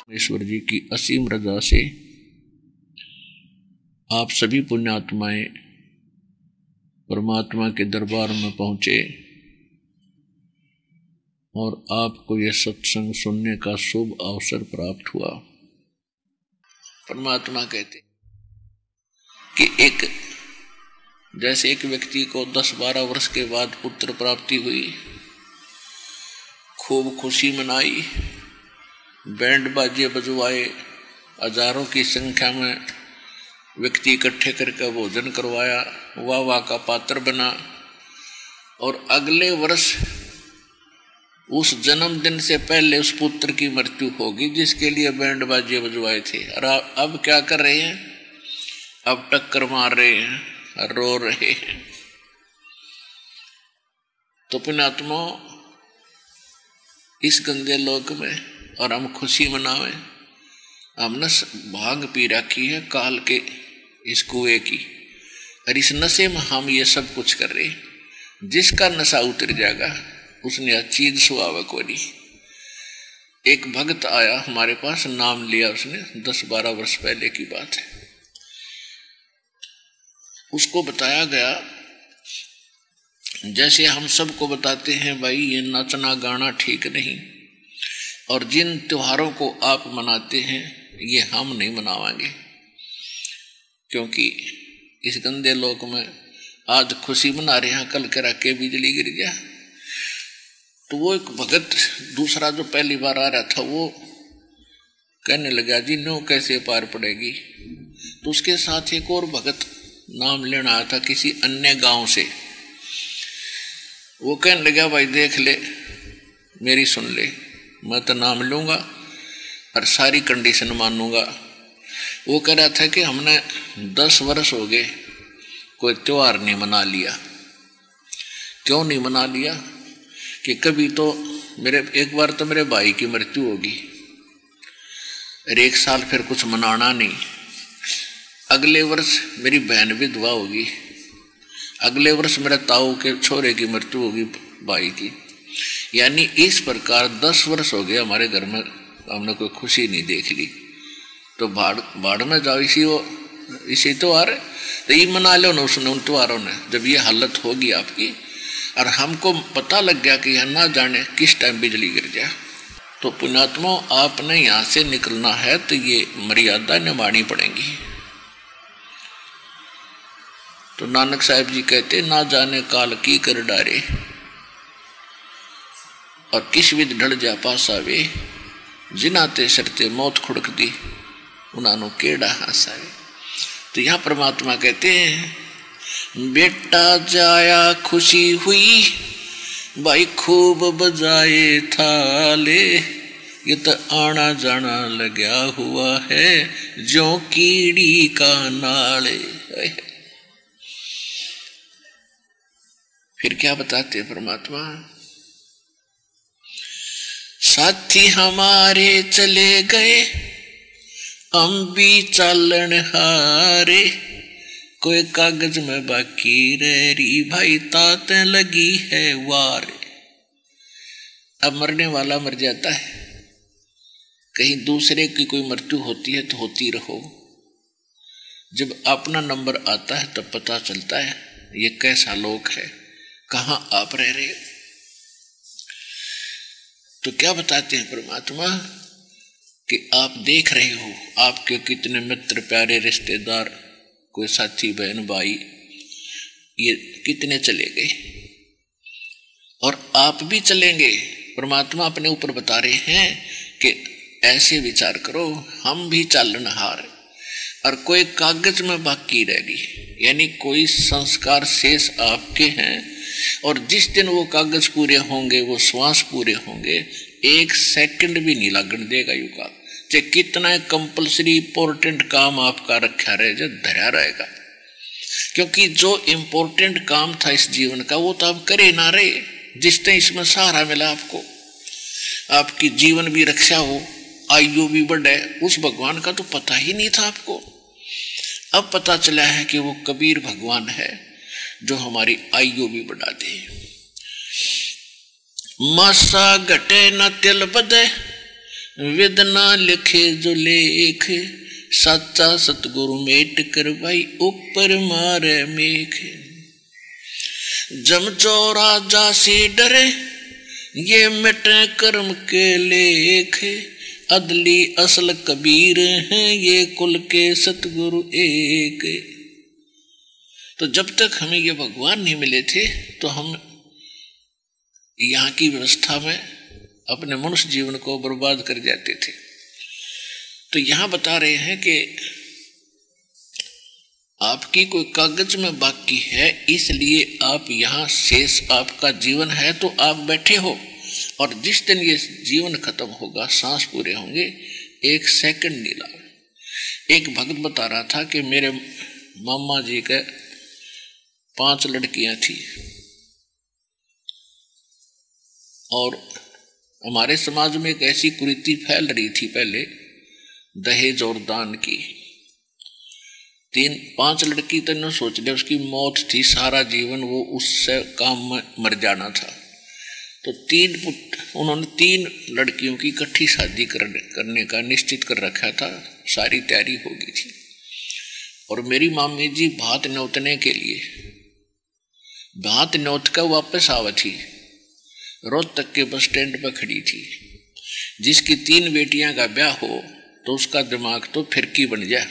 ईश्वर जी की असीम रजा से आप सभी पुण्यात्माएं परमात्मा के दरबार में पहुंचे और आपको यह सत्संग सुनने का शुभ अवसर प्राप्त हुआ। परमात्मा कहते कि जैसे एक व्यक्ति को 10-12 वर्ष के बाद पुत्र प्राप्ति हुई, खूब खुशी मनाई, बैंड बाजे बजवाए, हजारों की संख्या में व्यक्ति इकट्ठे करके भोजन करवाया, वाह वाह का पात्र बना, और अगले वर्ष उस जन्मदिन से पहले उस पुत्र की मृत्यु होगी जिसके लिए बैंड बाजे बजवाए थे। और अब क्या कर रहे हैं? अब टक्कर मार रहे हैं, रो रहे हैं। तो पुण्यात्मा इस गंदे लोक में और हम खुशी मनावे, हमने भांग पी रखी है काल के इस कुएं की, और इस नशे में हम ये सब कुछ कर रहे। जिसका नशा उतर जाएगा उसने चीज सुहावे को नहीं। एक भक्त आया हमारे पास, नाम लिया उसने, 10-12 वर्ष पहले की बात है। उसको बताया गया, जैसे हम सबको बताते हैं भाई ये नाचना गाना ठीक नहीं, और जिन त्योहारों को आप मनाते हैं ये हम नहीं मनावाएंगे, क्योंकि इस गंदे लोक में आज खुशी मना रहे हैं, कल करा के बिजली गिर गया। तो वो एक भगत दूसरा जो पहली बार आ रहा था वो कहने लगा जी नो कैसे पार पड़ेगी। तो उसके साथ एक और भगत नाम लेना आया था किसी अन्य गांव से। वो कहने लगा भाई देख ले, मेरी सुन ले, मैं तो नाम लूंगा और सारी कंडीशन मानूंगा। वो कह रहा था कि हमने 10 वर्ष हो गए कोई त्योहार नहीं मना लिया। क्यों नहीं मना लिया? कि कभी तो एक बार तो मेरे भाई की मृत्यु होगी और एक साल फिर कुछ मनाना नहीं। अगले वर्ष मेरी बहन विधवा होगी, अगले वर्ष मेरे ताऊ के छोरे की मृत्यु होगी भाई की। यानी इस प्रकार 10 वर्ष हो गए हमारे घर में हमने कोई खुशी नहीं देख ली। तो भाड़ में जाओ, इसी त्योहार तो ये मना लो ना उसने, उन त्योहारों ने। जब ये हालत होगी आपकी और हमको पता लग गया कि यह ना जाने किस टाइम बिजली गिर जाए, तो पुण्यात्मा आपने यहाँ से निकलना है तो ये मर्यादा निभानी पड़ेगी। तो नानक साहब जी कहते ना जाने काल की कर डारे, और किस विध ढल जा पास आवे, जिनाते सरते मौत खुड़क दी उन्होंने केड़ा हंसावे। तो यहाँ परमात्मा कहते हैं बेटा जाया खुशी हुई, भाई खूब बजाए थाले, ये तो आना जाना लगा हुआ है जो कीड़ी का नाले। फिर क्या बताते हैं परमात्मा? साथी हमारे चले गए, हम भी चालन हारे, कोई कागज में बाकी रही, भाई ताते लगी है वार। अब मरने वाला मर जाता है, कहीं दूसरे की कोई मृत्यु होती है तो होती रहो। जब अपना नंबर आता है तब पता चलता है ये कैसा लोक है, कहाँ आप रह रहे हो। तो क्या बताते हैं परमात्मा कि आप देख रहे हो आपके कितने मित्र प्यारे रिश्तेदार, कोई साथी बहन भाई, ये कितने चले गए और आप भी चलेंगे। परमात्मा अपने ऊपर बता रहे हैं कि ऐसे विचार करो, हम भी चालनहार, और कोई कागज में बाकी रह गई, यानी कोई संस्कार शेष आपके हैं, और जिस दिन वो कागज पूरे होंगे, वो श्वास पूरे होंगे, 1 सेकंड भी नहीं लगन देगा युग। चाहे कितना कंपल्सरी इंपॉर्टेंट काम आपका रखा रहे, जो धरा रहेगा, क्योंकि जो इंपॉर्टेंट काम था इस जीवन का वो तो आप करे ना रहे। जिस तरह इसमें सहारा मिला आपको, आपकी जीवन भी रक्षा हो, आयु भी बढ़े, उस भगवान का तो पता ही नहीं था आपको। अब पता चला है कि वो कबीर भगवान है जो हमारी आयु भी बढ़ा दे। मासा घटे न तिल बदे, वेदना लिखे जो लेख, सच्चा सतगुरु मेट कर भाई ऊपर मारे मेघ। जमचो राजा से डरे, ये मिटे कर्म के लेख, अदली असल कबीर हैं ये कुल के सतगुरु एक। तो जब तक हमें ये भगवान नहीं मिले थे तो हम यहाँ की व्यवस्था में अपने मनुष्य जीवन को बर्बाद कर जाते थे। तो यहाँ बता रहे हैं कि आपकी कोई कागज में बाकी है, इसलिए आप यहाँ शेष आपका जीवन है तो आप बैठे हो, और जिस दिन ये जीवन खत्म होगा, सांस पूरे होंगे, एक सेकंड नहीं लगा। एक भक्त बता रहा था कि मेरे मामा जी के 5 लड़कियां थी, और हमारे समाज में एक ऐसी कुरीति फैल रही थी पहले दहेज और दान की। 5 लड़की तो न सोच ले, उसकी मौत थी, सारा जीवन वो उससे काम में मर जाना था। तो उन्होंने 3 लड़कियों की इकट्ठी शादी करने का निश्चित कर रखा था, सारी तैयारी हो गई थी। और मेरी मामी जी भात न्योतने के लिए भात न्योत का वापस आवा थी, रोहतक के बस स्टैंड पर खड़ी थी। जिसकी 3 बेटियां का ब्याह हो तो उसका दिमाग तो फिरकी बन जाए,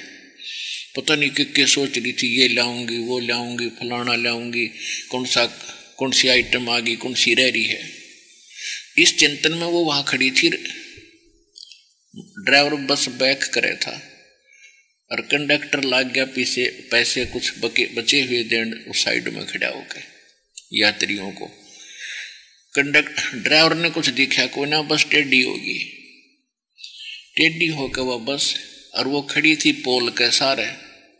पता नहीं क्या सोच रही थी, ये लाऊंगी वो लाऊंगी फलाना लाऊंगी, कौन सी आइटम आ गई, कौन सी रह रही है। इस चिंतन में वो वहां खड़ी थी। ड्राइवर बस बैक करे था और कंडक्टर लाग गया पीछे, पैसे कुछ बचे हुए देन उस साइड में खड़ा होकर यात्रियों को। ड्राइवर ने कुछ देखा कोई ना, बस टेढ़ी होगी, टेढ़ी होकर वह बस, और वो खड़ी थी पोल के सारे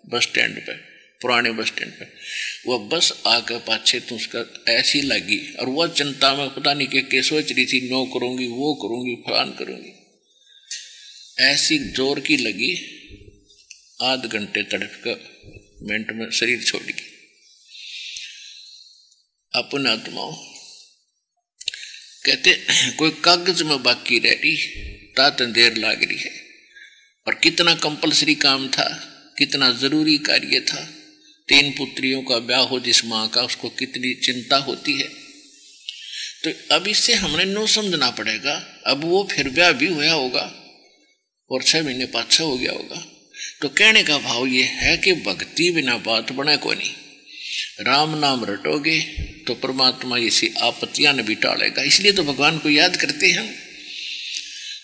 बस स्टैंड पे, पुराने बस स्टैंड पे। वह बस आकर पाछे तो उसका ऐसी लगी, और वह चिंता में पता नहीं क्या सोच रही थी, नो करूंगी वो करूंगी फलान करूंगी, ऐसी जोर की लगी, आध घंटे तड़प कर मिनट में शरीर छोड़ गई। अपने आत्माओं कहते कोई कागज में बाकी रह रही, तात देर लाग रही है, और कितना कंपलसरी काम था, कितना जरूरी कार्य था। 3 पुत्रियों का ब्याह हो जिस माँ का, उसको कितनी चिंता होती है। तो अब इससे हमने नो समझना पड़ेगा। अब वो फिर ब्याह भी हुआ होगा और 6 महीने पाछा हो गया होगा। तो कहने का भाव ये है कि भक्ति बिना बात बने को नहीं। राम नाम रटोगे तो परमात्मा इसी आपत्तियां न भी टालेगा। इसलिए तो भगवान को याद करते हैं।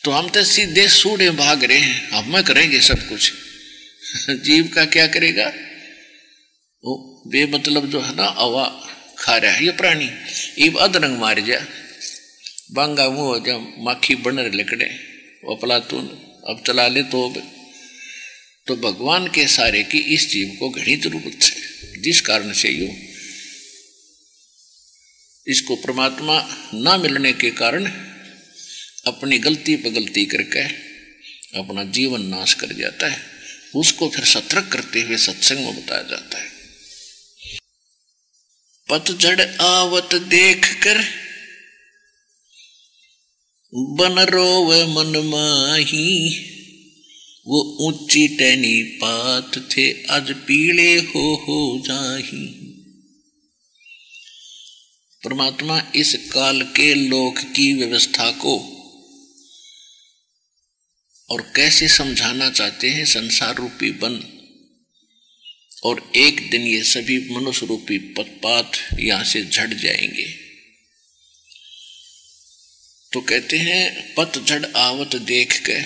तो हम तो सीधे सूढ़े भाग रहे हैं, हम करेंगे सब कुछ, जीव का क्या करेगा। वो बेमतलब जो है ना हवा खा रहा है ये प्राणी, इब अदरंग मार जा बांगा मुंह हो जा, माखी बनर लिकड़े वो पलातून अब चला ले। तो भगवान के सारे की इस जीव को घनी जरूरत है, जिस कारण से यो इसको परमात्मा ना मिलने के कारण अपनी गलती पर गलती करके अपना जीवन नाश कर जाता है। उसको फिर सतर्क करते हुए सत्संग में बताया जाता है। पतझड़ आवत देख कर बन रोव मन माही, वो ऊंची टहनी पात थे आज पीले हो जाही। परमात्मा इस काल के लोक की व्यवस्था को और कैसे समझाना चाहते हैं संसार रूपी वन, और एक दिन ये सभी मनुष्य रूपी पतपात यहां से झड़ जाएंगे। तो कहते हैं पतझड़ आवत देख के,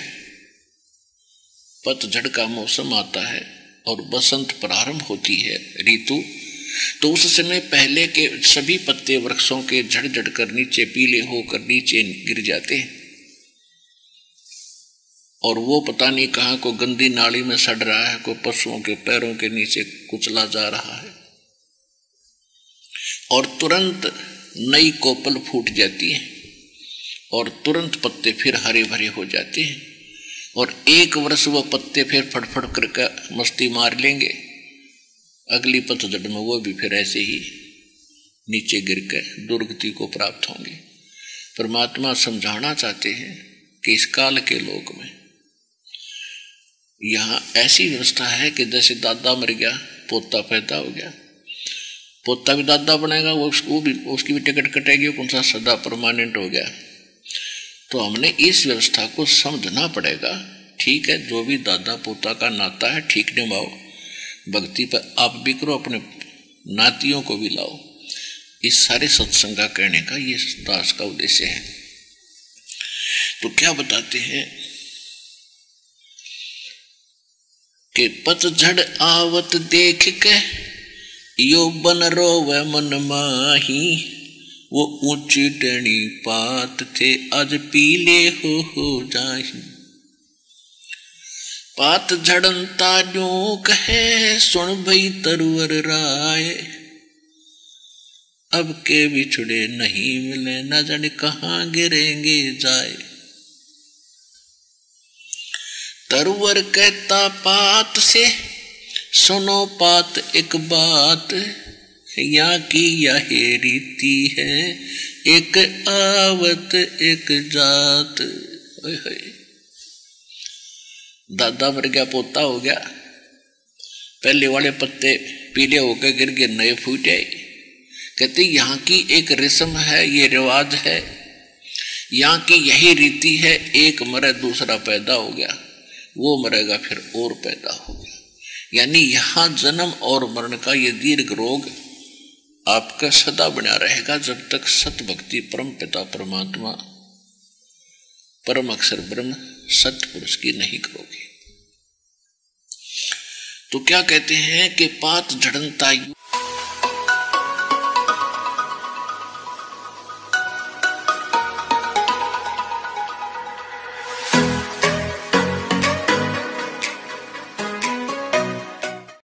पतझड़ का मौसम आता है और बसंत प्रारंभ होती है ऋतु। तो उस समय पहले के सभी पत्ते वृक्षों के झड़ कर नीचे पीले होकर नीचे गिर जाते हैं, और वो पता नहीं कहाँ को गंदी नाली में सड़ रहा है, कोई पशुओं के पैरों के नीचे कुचला जा रहा है, और तुरंत नई कोपल फूट जाती है और तुरंत पत्ते फिर हरे भरे हो जाते हैं, और 1 वर्ष वो पत्ते फिर फटफट करके मस्ती मार लेंगे। अगली पतझड़ में वो भी फिर ऐसे ही नीचे गिर कर दुर्गति को प्राप्त होंगे। परमात्मा समझाना चाहते हैं कि इस काल के लोक में यहाँ ऐसी व्यवस्था है कि जैसे दादा मर गया पोता पैदा हो गया, पोता भी दादा बनेगा, वो भी उसकी भी टिकट कटेगी, कौन सा सदा परमानेंट हो गया। तो हमने इस व्यवस्था को समझना पड़ेगा। ठीक है, जो भी दादा पोता का नाता है ठीक निभाओ, भक्ति पर आप भी करो, अपने नातियों को भी लाओ। इस सारे सत्संग का कहने का ये दास का उद्देश्य है। तो क्या बताते हैं कि पतझड़ आवत देख के यो बन रोवे मन माही, वो ऊंची टणी पात थे आज पीले हो जाही। पात झड़नता यूं कहे सुन भई तरवर राय, अब के बिछड़े नहीं मिले न जाने कहाँ गिरेंगे जाए। तरवर कहता पात से सुनो पात एक बात, यहाँ की यह रीति है एक आवत एक जात। दादा मर गया पोता हो गया, पहले वाले पत्ते पीले होकर गिर गिर नए फूट आए। कहते यहाँ की एक रस्म है, ये रिवाज है, यहाँ की यही रीति है, एक मरे दूसरा पैदा हो गया, वो मरेगा फिर और पैदा हो गया। यानी यहाँ जन्म और मरण का ये दीर्घ रोग आपका सदा बना रहेगा जब तक सत भक्ति परम पिता परमात्मा परम अक्षर ब्रह्म सत्य पुरुष की नहीं करोगे। तो क्या कहते हैं कि पात झड़नता